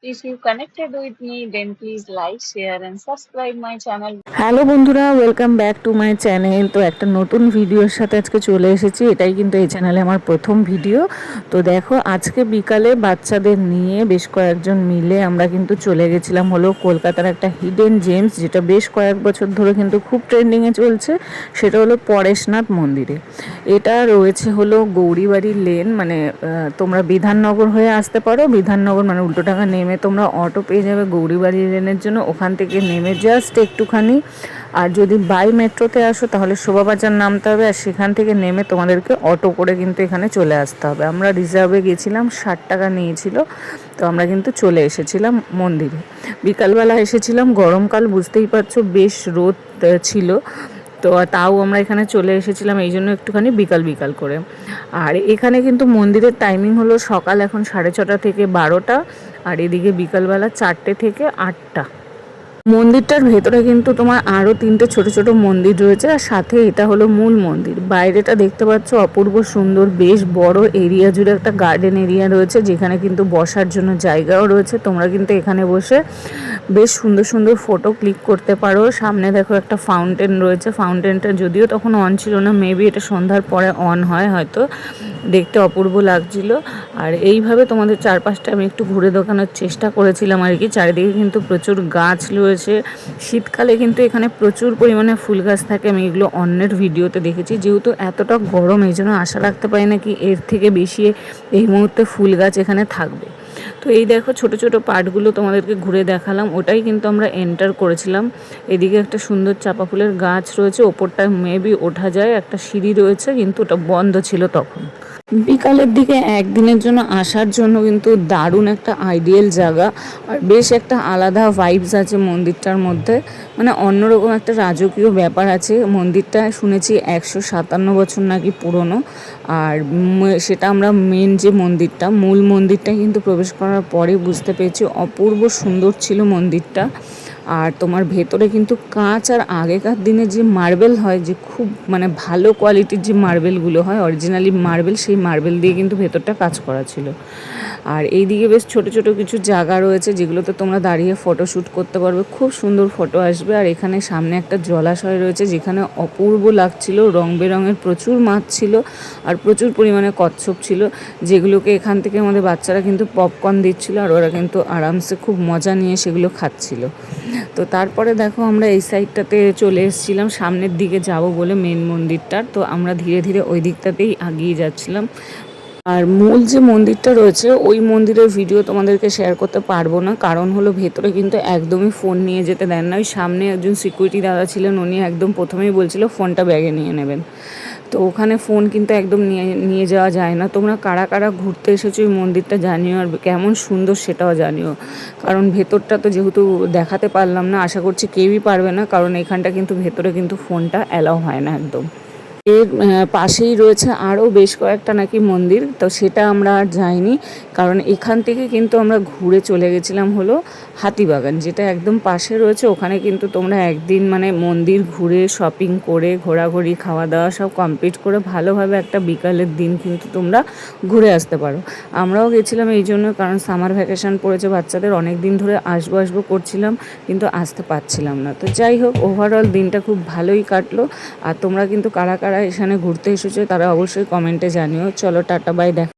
If you connected with me, then please like, share, and subscribe my channel. Hello বন্ধুরা, welcome back to my channel. তো একটা নতুন ভিডিওর সাথে আজকে চলে এসেছি। এটাই কিন্তু এই চ্যানেলে আমার প্রথম ভিডিও। তো দেখো, আজকে বিকালে বাচ্চাদের নিয়ে বেশ কয়েকজন মিলে আমরা কিন্তু চলে গেছিলাম হলো কলকাতার একটা হিডেন জেমস, যেটা বেশ কয়েক বছর ধরে কিন্তু খুব ট্রেন্ডিংয়ে চলছে। সেটা হলো পরেশনাথ মন্দিরে। এটা রয়েছে হলো গৌরীবাড়ি লেন, মানে তোমরা বিধাননগর হয়ে আসতে পারো। বিধাননগর মানে উল্টোডাঙা নেমে তোমরা অটো পেয়ে যাবে গৌরীবাড়ি লেনের জন্য। ওখান থেকে নেমে জাস্ট একটুখানি, আর যদি বাই মেট্রোতে আসো তাহলে শোভাবাজার নামতে হবে, আর সেখান থেকে নেমে তোমাদেরকে অটো করে কিন্তু এখানে চলে আসতে হবে। আমরা রিজার্ভে গেছিলাম, 60 টাকা নিয়েছিল। তো আমরা কিন্তু চলে এসেছিলাম মন্দিরে। বিকালবেলা এসেছিলাম, গরমকাল বুঝতেই পারছো, বেশ রোদ ছিল। তো তাও আমরা এখানে চলে এসেছিলাম এই জন্য একটুখানি বিকাল বিকাল করে। আর এখানে কিন্তু মন্দিরের টাইমিং হলো সকাল এখন 6:30 থেকে 12টা, আর এদিকে বিকালবেলা 4টে থেকে 8টা। মন্দিরটার ভেতরে কিন্তু তোমার আরও 3টে ছোট ছোট মন্দির রয়েছে, আর সাথে এটা হলো মূল মন্দির। বাইরেটা দেখতে পাচ্ছ অপূর্ব সুন্দর, বেশ বড় এরিয়া জুড়ে একটা গার্ডেন এরিয়া রয়েছে, যেখানে কিন্তু বসার জন্য জায়গাও রয়েছে। তোমরা কিন্তু এখানে বসে বেশ সুন্দর সুন্দর ফটো ক্লিক করতে পারো। সামনে দেখো একটা ফাউন্টেন রয়েছে। ফাউন্টেনটা যদিও তখন অন ছিল না, মেবি এটা সন্ধ্যার পরে অন হয় হয়তো। দেখতে অপূর্ব লাগছিল। আর এইভাবে তোমাদের চারপাশটা আমি একটু ঘুরে দেখানোর চেষ্টা করেছিলাম আর কি। চারিদিকে কিন্তু প্রচুর গাছ রয়েছে। শীতকালে কিন্তু এখানে প্রচুর পরিমাণে ফুল গাছ থাকে। আমি এগুলো অন্যের ভিডিওতে দেখেছি। যেহেতু এতটা গরম, এই জন্য আশা রাখতে পারি না কি এর থেকে বেশি এই মুহূর্তে ফুল গাছ এখানে থাকবে। তো এই দেখো ছোট ছোট পার্টগুলো তোমাদেরকে ঘুরে দেখালাম, ওটাই কিন্তু আমরা এন্টার করেছিলাম। এদিকে একটা সুন্দর চাপা ফুলের গাছ রয়েছে, ওপরটায় মেবি ওঠা যায়। একটা সিঁড়ি রয়েছে, কিন্তু ওটা বন্ধ ছিল তখন। বিকালের দিকে একদিনের জন্য আসার জন্য কিন্তু দারুণ একটা আইডিয়াল জায়গা। আর বেশ একটা আলাদা ভাইবস আছে মন্দিরটার মধ্যে, মানে অন্যরকম একটা রাজকীয় ব্যাপার আছে। মন্দিরটা শুনেছি 157 বছর নাকি পুরনো। আর সেটা আমরা মেন যে মন্দিরটা, মূল মন্দিরটা কিন্তু প্রবেশ করার পরে বুঝতে পেরেছি অপূর্ব সুন্দর ছিল মন্দিরটা। আর তোমার ভেতরে কিন্তু কাঁচ, আর আগেকার দিনে যে মার্বেল হয়, যে খুব মানে ভালো কোয়ালিটির যে মার্বেলগুলো হয়, অরিজিনালি মার্বেল, সেই মার্বেল দিয়ে কিন্তু ভেতরটা কাজ করা ছিল। আর এইদিকে বেশ ছোট ছোট কিছু জায়গা রয়েছে, যেগুলোতে তোমরা দাঁড়িয়ে ফটোশ্যুট করতে পারবে, খুব সুন্দর ফটো আসবে। আর এখানে সামনে একটা জলাশয় রয়েছে, যেখানে অপূর্ব লাগছিল, রং বেরঙের প্রচুর মাছ ছিল, আর প্রচুর পরিমাণে কচ্ছপ ছিল, যেগুলোকে এখান থেকে আমাদের বাচ্চারা কিন্তু পপকর্ন দিচ্ছিল, আর ওরা কিন্তু আরামসে খুব মজা নিয়ে সেগুলো খাচ্ছিল। তো তারপরে দেখো আমরা এই সাইডটাতে চলে এসেছিলাম সামনের দিকে যাব বলে, মেন মন্দিরটার। তো আমরা ধীরে ধীরে ওই দিকটাতেই এগিয়ে যাচ্ছিলাম। আর মূল যে মন্দিরটা রয়েছে, ওই মন্দিরের ভিডিও তোমাদেরকে শেয়ার করতে পারবো না, কারণ হলো ভেতরে কিন্তু একদমই ফোন নিয়ে যেতে দেন না। ওই সামনে একজন সিকিউরিটি দাদা ছিলেন, উনি একদম প্রথমেই বলছিল ফোনটা ব্যাগে নিয়ে নেবেন। তো ওখানে ফোন কিন্তু একদম নিয়ে যাওয়া যায় না। তোমরা কারা কারা ঘুরতে এসেছো ওই মন্দিরটা জানিও, আর কেমন সুন্দর সেটাও জানিও। কারণ ভেতরটা তো যেহেতু দেখাতে পারলাম না, আশা করছি কেউই পারবে না, কারণ এখানটা কিন্তু ভেতরে কিন্তু ফোনটা অ্যালাউ হয় না একদম। এর পাশেই রয়েছে আরও বেশ কয়েকটা নাকি মন্দির, তো সেটা আমরা আর যাইনি, কারণ এখান থেকে কিন্তু আমরা ঘুরে চলে গেছিলাম হলো হাতিবাগান, যেটা একদম পাশে রয়েছে। ওখানে কিন্তু তোমরা একদিন মানে মন্দির ঘুরে, শপিং করে, ঘোরাঘুরি, খাওয়া দাওয়া সব কমপ্লিট করে ভালোভাবে একটা বিকালের দিন কিন্তু তোমরা ঘুরে আসতে পারো। আমরাও গেছিলাম এই জন্য, কারণ সামার ভ্যাকেশন পড়েছে বাচ্চাদের, অনেক দিন ধরে আসবো আসবো করছিলাম, কিন্তু আসতে পারছিলাম না। তো যাই হোক, ওভারঅল দিনটা খুব ভালোই কাটলো। আর তোমরা কিন্তু কারা কারা এখানে ঘুরতে এসেছো তারা অবশ্যই কমেন্টে জানিও। চলো টাটা, বাই, দেখা।